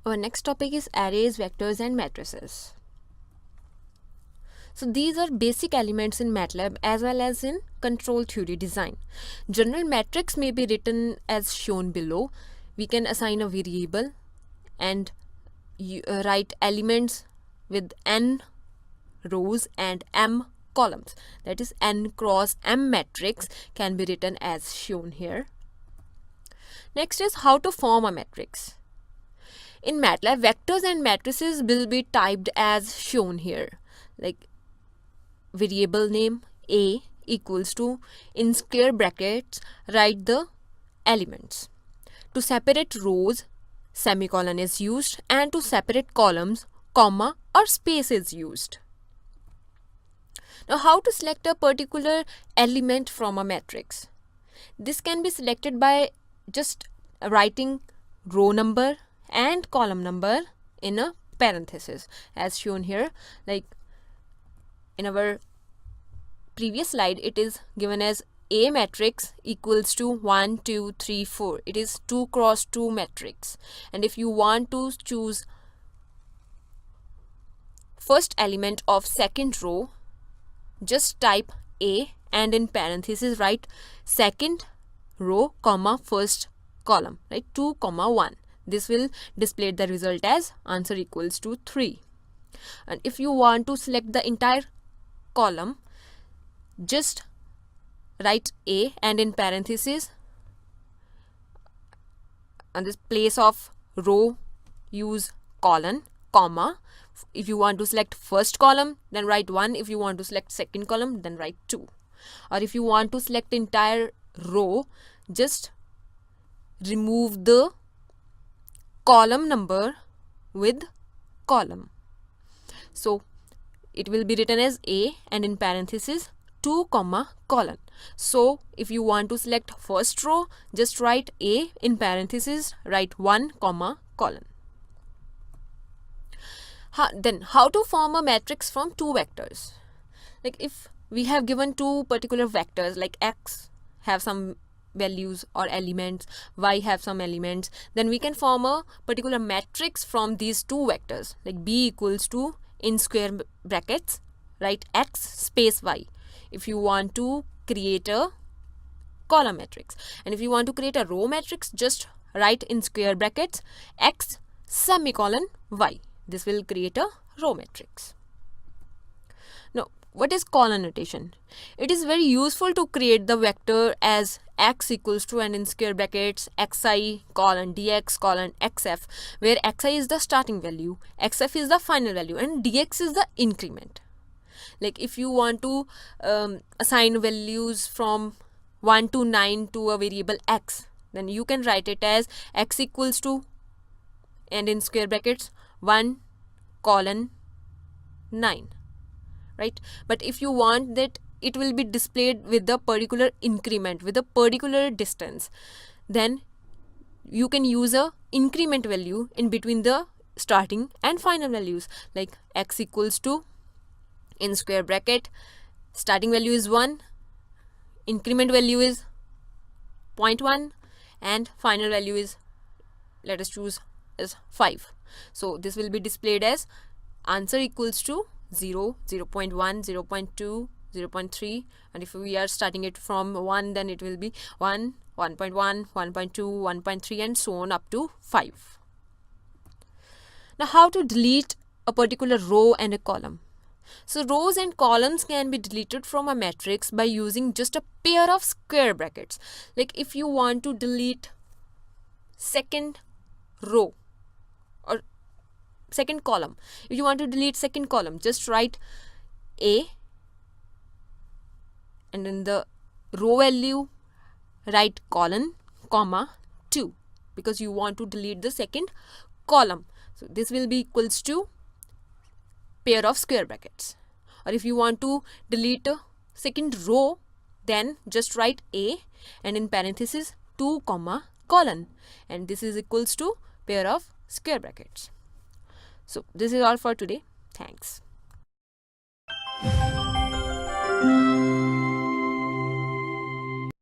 Our next topic is arrays, vectors and matrices. So these are basic elements in MATLAB as well as in control theory design. General matrix may be written as shown below. We can assign a variable and write elements with n rows and m columns. That is, n cross m matrix can be written as shown here. Next is how to form a matrix. In MATLAB, vectors and matrices will be typed as shown here, like variable name a equals to, in square brackets write the elements. To separate rows, semicolon is used, and to separate columns, comma or space is used. Now, how to select a particular element from a matrix? This can be selected by just writing row number and column number in a parenthesis as shown here. Like in our previous slide, it is given as A matrix equals to 1, 2, 3, 4. It is 2 cross 2 matrix. And if you want to choose first element of second row, just type A and in parenthesis write second row comma first column, right? 2 comma 1. This will display the result as answer equals to 3. And if you want to select the entire column, just write A and in parenthesis on this place of row use colon comma. If you want to select first column, then write 1. If you want to select second column, then write 2. Or if you want to select entire row, just remove the column number with column. So it will be written as A and in parenthesis 2 comma colon. So if you want to select first row, just write A in parenthesis write 1 comma colon. Then how to form a matrix from two vectors? Like if we have given two particular vectors, like x have some values or elements, y have some elements, then we can form a particular matrix from these two vectors, like b equals to, in square brackets write x space y if you want to create a column matrix, and if you want to create a row matrix, just write in square brackets x semicolon y. This will create a row matrix. Now, what is column notation? It is very useful to create the vector as x equals to, and in square brackets xi colon dx colon xf, where xi is the starting value, xf is the final value, and dx is the increment. Like if you want to assign values from 1 to 9 to a variable x, then you can write it as x equals to, and in square brackets 1 colon 9, right? But if you want that it will be displayed with the particular increment, with a particular distance, then you can use a increment value in between the starting and final values, like x equals to, in square bracket starting value is 1, increment value is 0.1, and final value is, let us choose as 5. So this will be displayed as answer equals to 0, 0.1, 0.2, 0.3, and if we are starting it from 1, then it will be 1, 1.1, 1.2, 1.3, and so on up to 5. Now, how to delete a particular row and a column? So rows and columns can be deleted from a matrix by using just a pair of square brackets. Like if you want to delete second row or second column, if you want to delete second column, just write A and in the row value write colon comma 2, because you want to delete the second column. So this will be equals to pair of square brackets. Or if you want to delete a second row, then just write A and in parenthesis 2 comma colon, and this is equals to pair of square brackets. So this is all for today. Thanks.